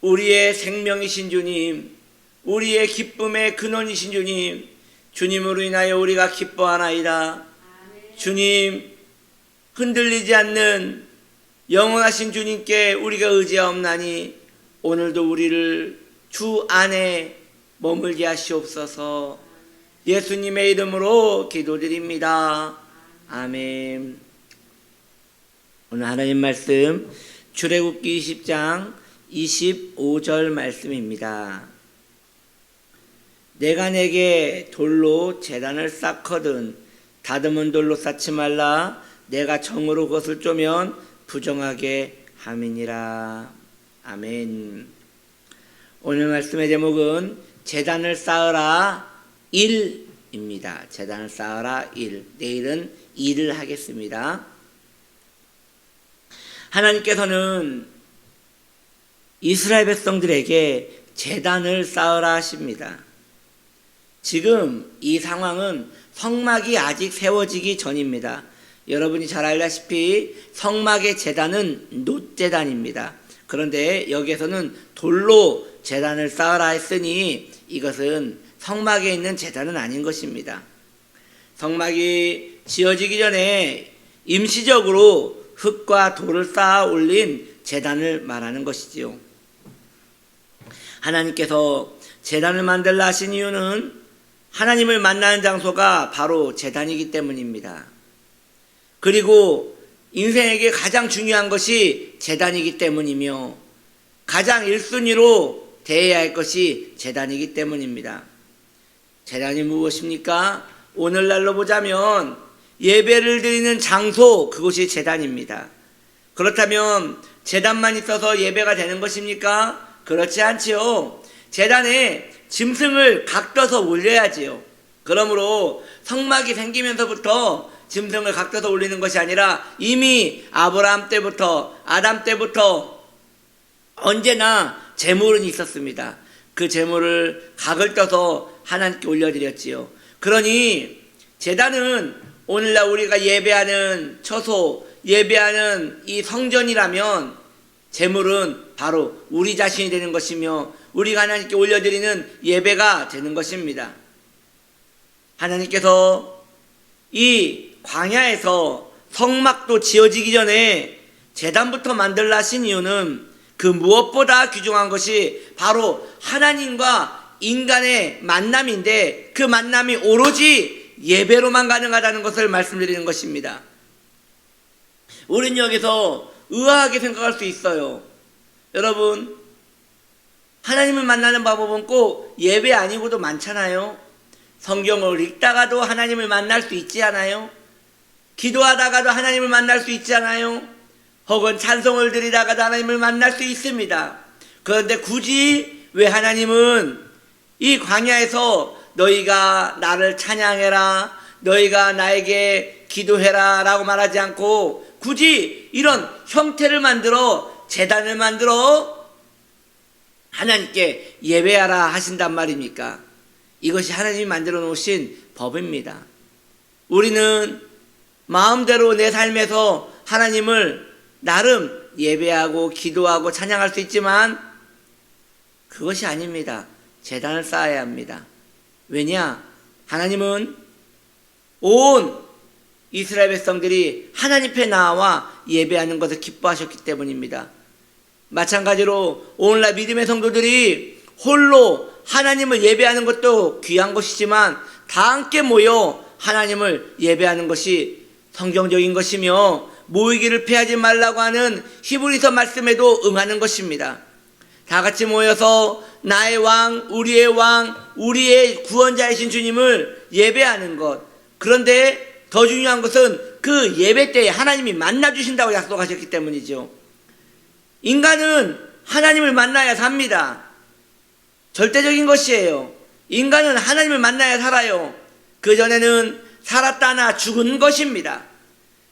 우리의 생명이신 주님, 우리의 기쁨의 근원이신 주님, 주님으로 인하여 우리가 기뻐하나이다. 주님, 흔들리지 않는 영원하신 주님께 우리가 의지하옵나니 오늘도 우리를 주 안에 머물게 하시옵소서. 예수님의 이름으로 기도드립니다. 아멘. 오늘 하나님 말씀 출애굽기 20장 25절 말씀입니다. 내가 내게 돌로 제단을 쌓거든 다듬은 돌로 쌓지 말라. 내가 정으로 그것을 쪼면 부정하게 함이니라. 아멘. 오늘 말씀의 제목은 제단을 쌓으라 1입니다. 제단을 쌓으라 1. 내일은 2를 하겠습니다. 하나님께서는 이스라엘 백성들에게 제단을 쌓으라 하십니다. 지금 이 상황은 성막이 아직 세워지기 전입니다. 여러분이 잘 알다시피 성막의 제단은 놋제단입니다. 그런데 여기에서는 돌로 제단을 쌓으라 했으니 이것은 성막에 있는 제단은 아닌 것입니다. 성막이 지어지기 전에 임시적으로 흙과 돌을 쌓아 올린 제단을 말하는 것이지요. 하나님께서 제단을 만들라 하신 이유는 하나님을 만나는 장소가 바로 제단이기 때문입니다. 그리고 인생에게 가장 중요한 것이 제단이기 때문이며 가장 1순위로 대해야 할 것이 제단이기 때문입니다. 제단이 무엇입니까? 오늘날로 보자면 예배를 드리는 장소, 그곳이 제단입니다. 그렇다면 제단만 있어서 예배가 되는 것입니까? 그렇지 않지요. 제단에 짐승을 각져서 올려야지요. 그러므로 성막이 생기면서부터 짐승을 각져서 올리는 것이 아니라 이미 아브라함 때부터 아담 때부터 언제나 제물은 있었습니다. 그 제물을 각을 떠서 하나님께 올려드렸지요. 그러니 제단은 오늘날 우리가 예배하는 처소, 예배하는 이 성전이라면 제물은 바로 우리 자신이 되는 것이며 우리가 하나님께 올려드리는 예배가 되는 것입니다. 하나님께서 이 광야에서 성막도 지어지기 전에 제단부터 만들라 하신 이유는 그 무엇보다 귀중한 것이 바로 하나님과 인간의 만남인데 그 만남이 오로지 예배로만 가능하다는 것을 말씀드리는 것입니다. 우리는 여기서 의아하게 생각할 수 있어요. 여러분, 하나님을 만나는 방법은 꼭 예배 아니고도 많잖아요. 성경을 읽다가도 하나님을 만날 수 있지 않아요? 기도하다가도 하나님을 만날 수 있지 않아요? 혹은 찬송을 드리다가도 하나님을 만날 수 있습니다. 그런데 굳이 왜 하나님은 이 광야에서 너희가 나를 찬양해라, 너희가 나에게 기도해라 라고 말하지 않고 굳이 이런 형태를 만들어 제단을 만들어 하나님께 예배하라 하신단 말입니까? 이것이 하나님이 만들어 놓으신 법입니다. 우리는 마음대로 내 삶에서 하나님을 나름 예배하고 기도하고 찬양할 수 있지만 그것이 아닙니다. 제단을 쌓아야 합니다. 왜냐? 하나님은 온 이스라엘 백성들이 하나님 앞에 나와 예배하는 것을 기뻐하셨기 때문입니다. 마찬가지로 오늘날 믿음의 성도들이 홀로 하나님을 예배하는 것도 귀한 것이지만 다 함께 모여 하나님을 예배하는 것이 성경적인 것이며 모이기를 피하지 말라고 하는 히브리서 말씀에도 응하는 것입니다. 다 같이 모여서 나의 왕, 우리의 구원자이신 주님을 예배하는 것. 그런데 더 중요한 것은 그 예배 때에 하나님이 만나주신다고 약속하셨기 때문이죠. 인간은 하나님을 만나야 삽니다. 절대적인 것이에요. 인간은 하나님을 만나야 살아요. 그전에는 살았다나 죽은 것입니다.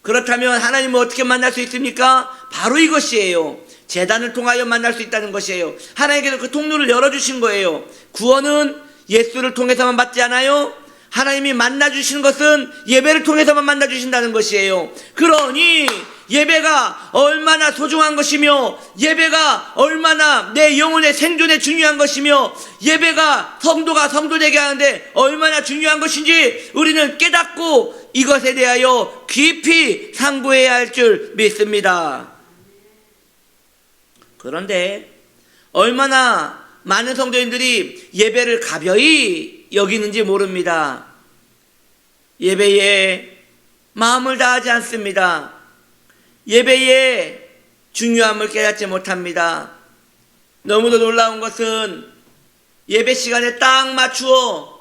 그렇다면 하나님을 어떻게 만날 수 있습니까? 바로 이것이에요. 제단을 통하여 만날 수 있다는 것이에요. 하나님께서 그 통로를 열어주신 거예요. 구원은 예수를 통해서만 받지 않아요? 하나님이 만나주시는 것은 예배를 통해서만 만나주신다는 것이에요. 그러니 예배가 얼마나 소중한 것이며, 예배가 얼마나 내 영혼의 생존에 중요한 것이며, 예배가 성도가 성도되게 하는데 얼마나 중요한 것인지 우리는 깨닫고 이것에 대하여 깊이 상고해야 할 줄 믿습니다. 그런데 얼마나 많은 성도인들이 예배를 가벼이 여기는지 모릅니다. 예배에 마음을 다하지 않습니다. 예배의 중요함을 깨닫지 못합니다. 너무도 놀라운 것은 예배 시간에 딱 맞추어,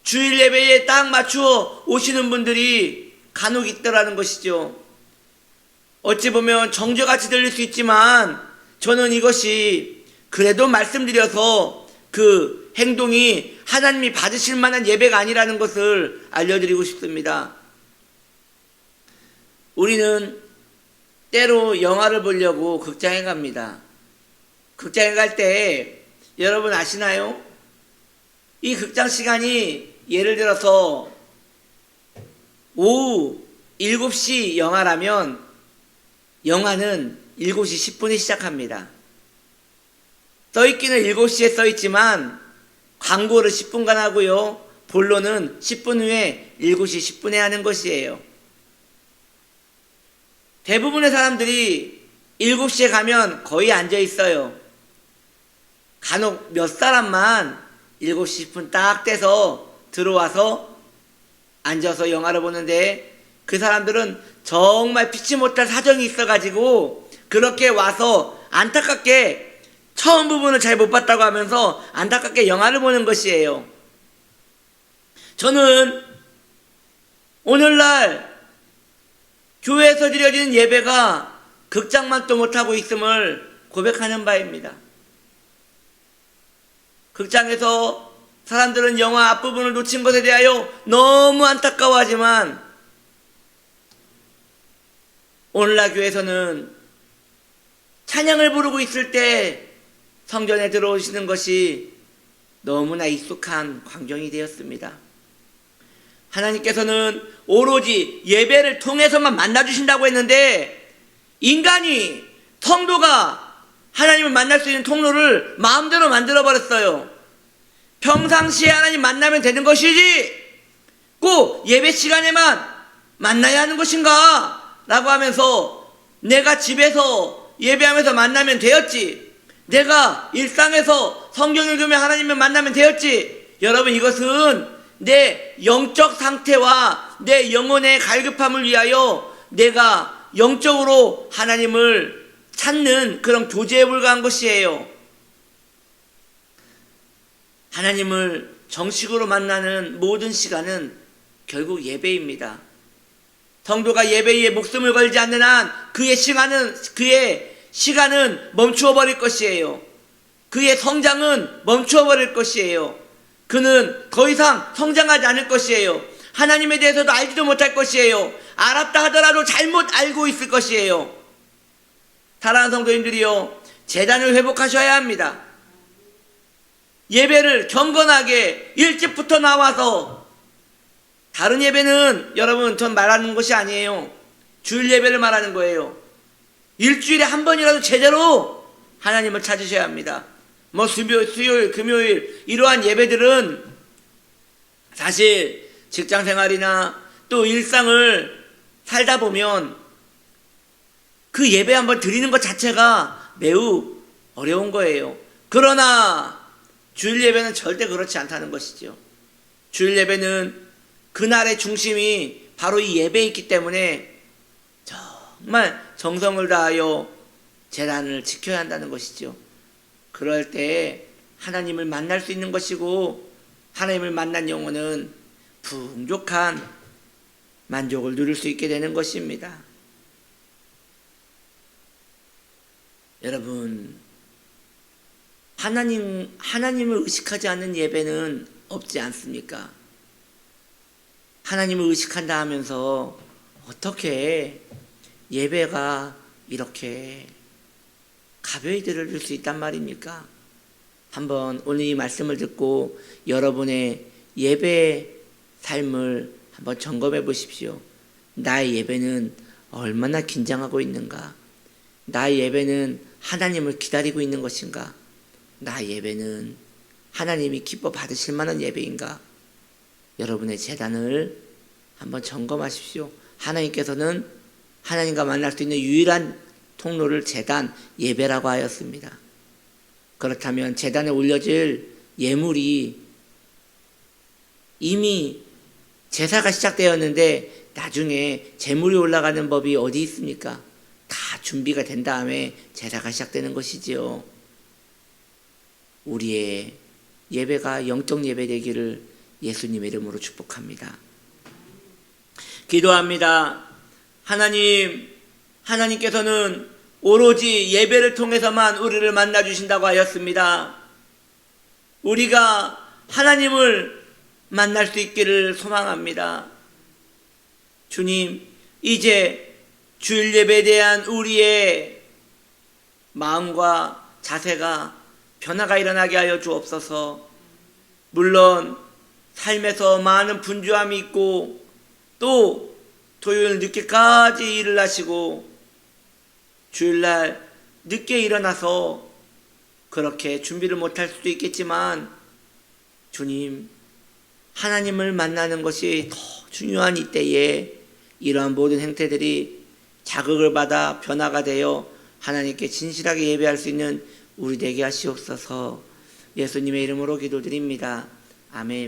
주일 예배에 딱 맞추어 오시는 분들이 간혹 있더라는 것이죠. 어찌 보면 정죄같이 들릴 수 있지만 저는 이것이 그래도 말씀드려서 그 행동이 하나님이 받으실 만한 예배가 아니라는 것을 알려드리고 싶습니다. 우리는 때로 영화를 보려고 극장에 갑니다. 극장에 갈 때 여러분 아시나요? 이 극장 시간이 예를 들어서 오후 7시 영화라면 영화는 7시 10분에 시작합니다. 써있기는 7시에 써있지만 광고를 10분간 하고요, 본론은 10분 후에 7시 10분에 하는 것이에요. 대부분의 사람들이 7시에 가면 거의 앉아 있어요. 간혹 몇 사람만 7시 10분 딱 돼서 들어와서 앉아서 영화를 보는데, 그 사람들은 정말 피치 못할 사정이 있어가지고 그렇게 와서 안타깝게 처음 부분을 잘 못 봤다고 하면서 안타깝게 영화를 보는 것이에요. 저는 오늘날 교회에서 드려지는 예배가 극장만도 못하고 있음을 고백하는 바입니다. 극장에서 사람들은 영화 앞부분을 놓친 것에 대하여 너무 안타까워하지만, 오늘날 교회에서는 찬양을 부르고 있을 때 성전에 들어오시는 것이 너무나 익숙한 광경이 되었습니다. 하나님께서는 오로지 예배를 통해서만 만나주신다고 했는데, 인간이, 성도가 하나님을 만날 수 있는 통로를 마음대로 만들어버렸어요. 평상시에 하나님 만나면 되는 것이지 꼭 예배 시간에만 만나야 하는 것인가? 라고 하면서 내가 집에서 예배하면서 만나면 되었지, 내가 일상에서 성경 읽으며 하나님을 만나면 되었지. 여러분, 이것은 내 영적 상태와 내 영혼의 갈급함을 위하여 내가 영적으로 하나님을 찾는 그런 교제에 불과한 것이에요. 하나님을 정식으로 만나는 모든 시간은 결국 예배입니다. 성도가 예배에 목숨을 걸지 않는 한 그의 시간은 멈추어 버릴 것이에요. 그의 성장은 멈추어 버릴 것이에요. 그는 더 이상 성장하지 않을 것이에요. 하나님에 대해서도 알지도 못할 것이에요. 알았다 하더라도 잘못 알고 있을 것이에요. 사랑하는 성도님들이요, 재단을 회복하셔야 합니다. 예배를 경건하게 일찍부터 나와서, 다른 예배는 여러분 전 말하는 것이 아니에요. 주일 예배를 말하는 거예요. 일주일에 한 번이라도 제대로 하나님을 찾으셔야 합니다. 수요일, 금요일 이러한 예배들은 사실 직장 생활이나 또 일상을 살다 보면 그 예배 한번 드리는 것 자체가 매우 어려운 거예요. 그러나 주일 예배는 절대 그렇지 않다는 것이죠. 주일 예배는 그날의 중심이 바로 이 예배에 있기 때문에 정말 정성을 다하여 제단을 지켜야 한다는 것이죠. 그럴 때 하나님을 만날 수 있는 것이고, 하나님을 만난 영혼은 풍족한 만족을 누릴 수 있게 되는 것입니다. 여러분, 하나님을 의식하지 않는 예배는 없지 않습니까? 하나님을 의식한다 하면서 어떻게 예배가 이렇게 가벼이 들어줄 수 있단 말입니까? 한번 오늘 이 말씀을 듣고 여러분의 예배 삶을 한번 점검해 보십시오. 나의 예배는 얼마나 긴장하고 있는가? 나의 예배는 하나님을 기다리고 있는 것인가? 나의 예배는 하나님이 기뻐 받으실 만한 예배인가? 여러분의 제단을 한번 점검하십시오. 하나님께서는 하나님과 만날 수 있는 유일한 통로를 제단, 예배라고 하였습니다. 그렇다면 제단에 올려질 예물이 이미 제사가 시작되었는데 나중에 제물이 올라가는 법이 어디 있습니까? 다 준비가 된 다음에 제사가 시작되는 것이지요. 우리의 예배가 영적 예배 되기를 예수님의 이름으로 축복합니다. 기도합니다. 하나님께서는 오로지 예배를 통해서만 우리를 만나주신다고 하였습니다. 우리가 하나님을 만날 수 있기를 소망합니다. 주님, 이제 주일 예배에 대한 우리의 마음과 자세가 변화가 일어나게 하여 주옵소서. 물론 삶에서 많은 분주함이 있고 또 토요일 늦게까지 일을 하시고 주일날 늦게 일어나서 그렇게 준비를 못할 수도 있겠지만 주님, 하나님을 만나는 것이 더 중요한 이때에 이러한 모든 행태들이 자극을 받아 변화가 되어 하나님께 진실하게 예배할 수 있는 우리 되게 하시옵소서. 예수님의 이름으로 기도드립니다. 아멘.